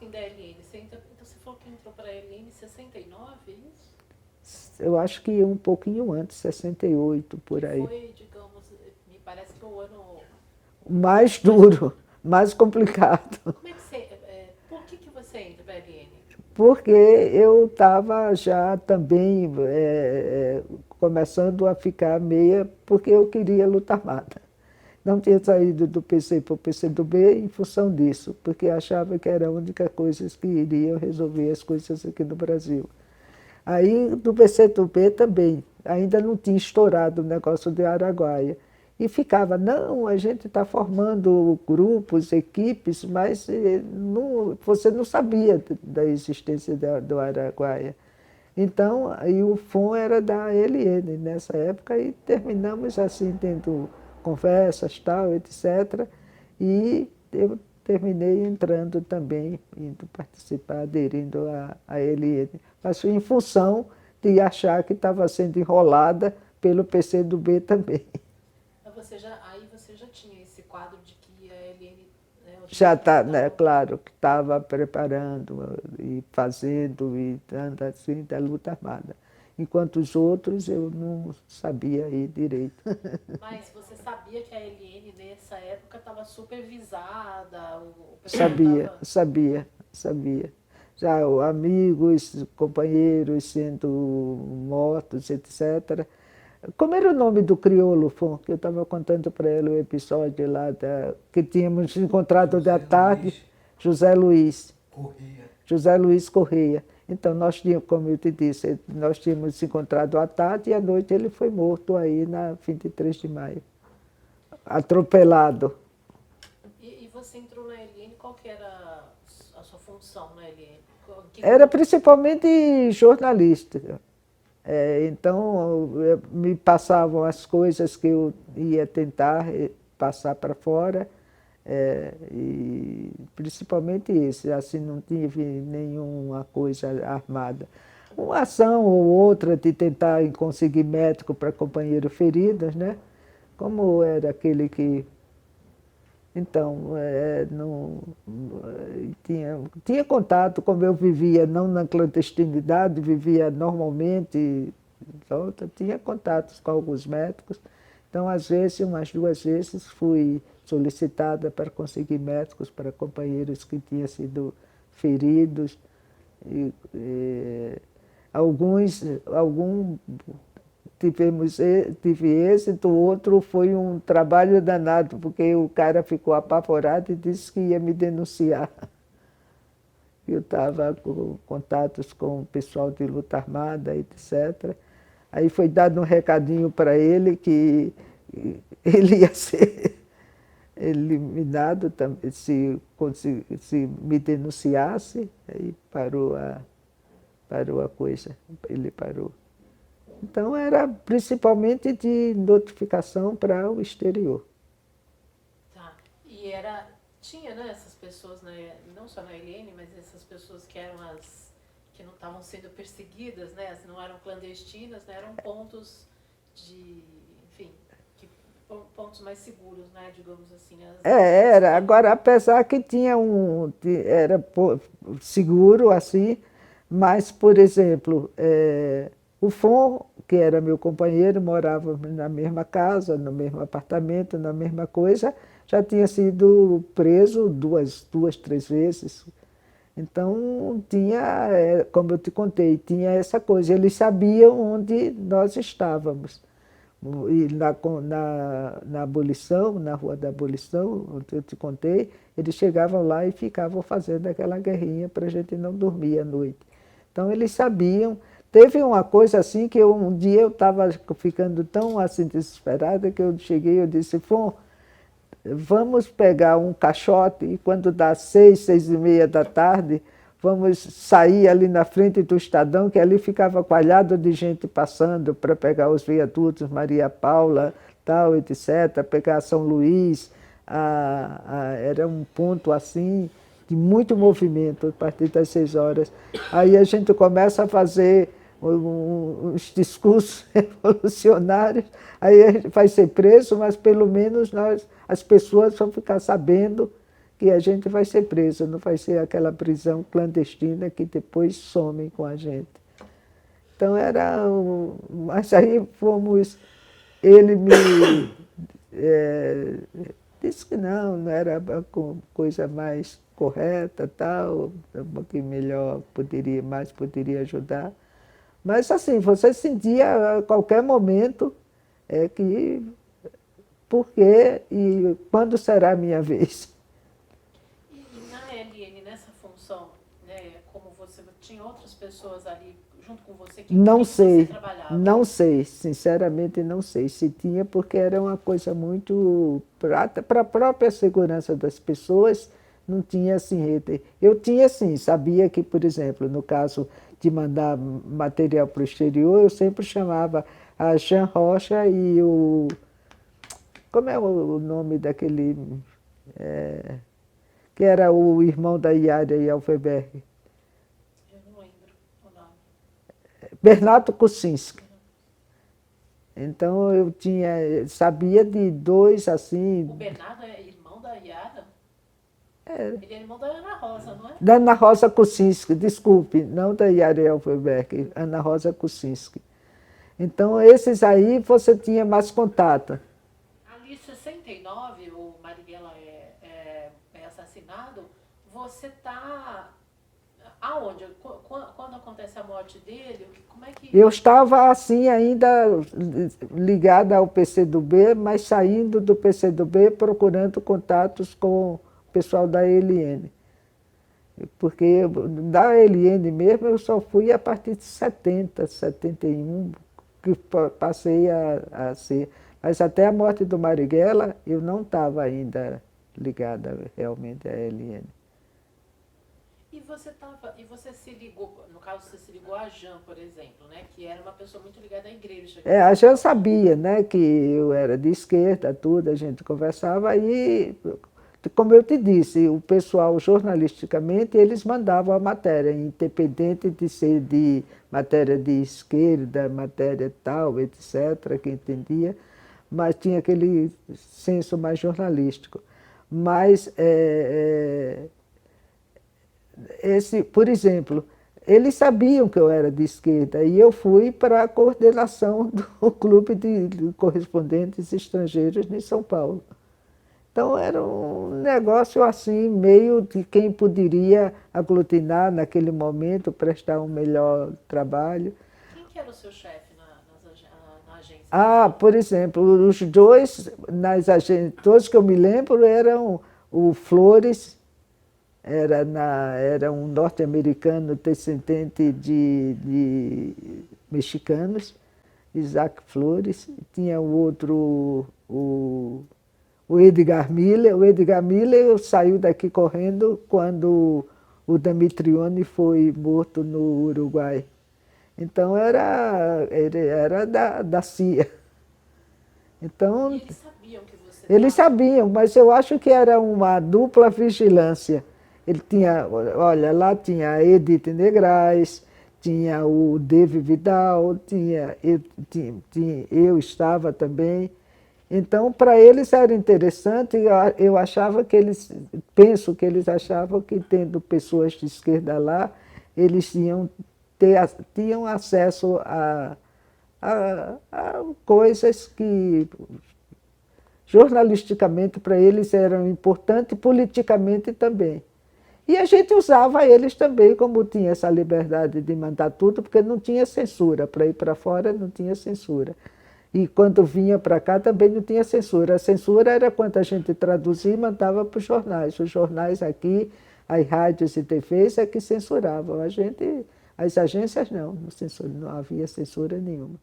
da LN? Então você falou que entrou para a LN em 69, é isso? Eu acho que um pouquinho antes, 68, por Que aí. foi, digamos, me parece que o ano Mais mais duro, mais complicado. Como é que você. Por que você entra para a LN? Porque eu estava já também começando a ficar meia, porque eu queria luta armada. Não tinha saído do PC para o PCdoB em função disso, porque achava que era a única coisa que iria resolver as coisas aqui no Brasil. Aí do PCdoB também, ainda não tinha estourado o negócio de Araguaia. E ficava, não, a gente está formando grupos, equipes, mas você não sabia da existência do Araguaia. Então, aí o FON era da LN nessa época e terminamos assim, tendo conversas, tal, etc. E eu terminei entrando também, indo participar, aderindo à LN. Mas foi em função de achar que estava sendo enrolada pelo PCdoB também. Aí você já tinha esse quadro de que a LN, né, os Já movimentos está, né, estavam. claro, que estava preparando e fazendo e dando assim da luta armada. Enquanto os outros eu não sabia aí direito. Mas você sabia que a LN nessa época estava supervisada, o pessoal Sabia, estava. sabia, sabia. Já amigos, companheiros sendo mortos, etc. Como era o nome do crioulo, Fon, que eu estava contando para ele o episódio lá que tínhamos encontrado da tarde? José Luiz. Corrêa. José Luiz Correia. Então, nós tínhamos, como eu te disse, nós tínhamos se encontrado à tarde e à noite ele foi morto aí na 23 de maio. Atropelado. E você entrou na LN, qual que era a sua função na LN? Era principalmente jornalística. Então, me passavam as coisas que eu ia tentar passar para fora, e principalmente isso, assim, não tive nenhuma coisa armada. Uma ação ou outra de tentar conseguir médico para companheiros feridos, né? Como era aquele que então, não, tinha contato, como eu vivia não na clandestinidade, vivia normalmente, então, tinha contatos com alguns médicos. Então, às vezes, umas 2 vezes, fui solicitada para conseguir médicos para companheiros que tinham sido feridos. Algum tive êxito, o outro foi um trabalho danado, porque o cara ficou apavorado e disse que ia me denunciar. Eu estava com contatos com o pessoal de luta armada, etc. Aí foi dado um recadinho para ele que ele ia ser eliminado se me denunciasse. Aí parou a coisa, ele parou. Então, era principalmente de notificação para o exterior. Tá. Tinha, né, essas pessoas, né, não só na LN, mas essas pessoas que eram que não estavam sendo perseguidas, né, não eram clandestinas, né, eram pontos enfim, pontos mais seguros, né, digamos assim. Era. Agora, apesar que era seguro assim, mas, por exemplo, o Fon, que era meu companheiro, morava na mesma casa, no mesmo apartamento, na mesma coisa, já tinha sido preso duas, 3 vezes. Então, como eu te contei, tinha essa coisa, eles sabiam onde nós estávamos. E na abolição, na Rua da Abolição, onde eu te contei, eles chegavam lá e ficavam fazendo aquela guerrinha para a gente não dormir à noite. Então, eles sabiam. Teve uma coisa assim que um dia eu estava ficando tão assim desesperada que eu cheguei e eu disse, Fon, vamos pegar um caixote e quando dá 6, 6h30 da tarde, vamos sair ali na frente do Estadão, que ali ficava coalhado de gente passando para pegar os viadutos, Maria Paula, tal, etc., pegar São Luís. Era um ponto assim de muito movimento a partir das 6 horas. Aí a gente começa a fazer uns discursos revolucionários, aí a gente vai ser preso, mas pelo menos as pessoas vão ficar sabendo que a gente vai ser preso, não vai ser aquela prisão clandestina que depois somem com a gente. Então mas aí fomos, ele me disse que não era a coisa mais correta, tal, que melhor poderia ajudar. Mas assim, você sentia a qualquer momento que por quê e quando será a minha vez. E na ELN, nessa função, né, como você tinha outras pessoas ali junto com você, Não sei, você trabalhava? não sei, sinceramente não sei se tinha, porque era uma coisa muito para a própria segurança das pessoas, não tinha assim rede. Eu tinha sim, sabia que, por exemplo, no caso de mandar material para o exterior, eu sempre chamava a Jean Rocha e o... Como é o nome daquele... que era o irmão da Yara e Alfeberg? Eu não lembro o nome. Bernardo Kuczynski. Então eu sabia de dois assim. O Bernardo é irmão da Yara? É, Ele é irmão da Ana Rosa, não é? da Ana Rosa Kuczynski, desculpe, não da Yara Elfenberg, Ana Rosa Kuczynski. Então esses aí você tinha mais contato. Ali em 69, o Marighella é assassinado, você está aonde? Quando acontece a morte dele, como é que... Eu estava assim ainda ligada ao PCdoB, mas saindo do PCdoB procurando contatos com o pessoal da ELN. Porque da ELN mesmo eu só fui a partir de 70, 71, que passei a ser. Mas até a morte do Marighella eu não estava ainda ligada realmente à ELN. E você se ligou, no caso você se ligou a Jean, por exemplo, né, que era uma pessoa muito ligada à igreja. A Jean sabia, né, que eu era de esquerda, tudo, a gente conversava e, como eu te disse, o pessoal jornalisticamente, eles mandavam a matéria, independente de ser de matéria de esquerda, matéria tal, etc., que entendia, mas tinha aquele senso mais jornalístico. Mas por exemplo, eles sabiam que eu era de esquerda e eu fui para a coordenação do Clube de Correspondentes Estrangeiros de São Paulo. Então era um negócio assim, meio de quem poderia aglutinar naquele momento, prestar um melhor trabalho. Quem que era o seu chefe na agência? Por exemplo, os dois nas agências, todos que eu me lembro eram o Flores, era um norte-americano descendente de mexicanos, Isaac Flores, tinha o outro, o Edgar Miller. O Edgar Miller saiu daqui correndo quando o Damitrione foi morto no Uruguai. Então era da CIA. Então, E eles sabiam que você... Eles sabiam, mas eu acho que era uma dupla vigilância. Ele tinha, olha, lá tinha a Edith Negrais, tinha o Dave Vidal, eu estava também. Então, para eles era interessante, eu achava que penso que eles achavam que, tendo pessoas de esquerda lá, eles tinham acesso a coisas que jornalisticamente para eles eram importantes, politicamente também. E a gente usava eles também, como tinha essa liberdade de mandar tudo, porque não tinha censura. Para ir para fora não tinha censura. E quando vinha para cá também não tinha censura. A censura era quando a gente traduzia e mandava para os jornais. Os jornais aqui, as rádios e TVs é que censuravam. As agências não havia censura nenhuma.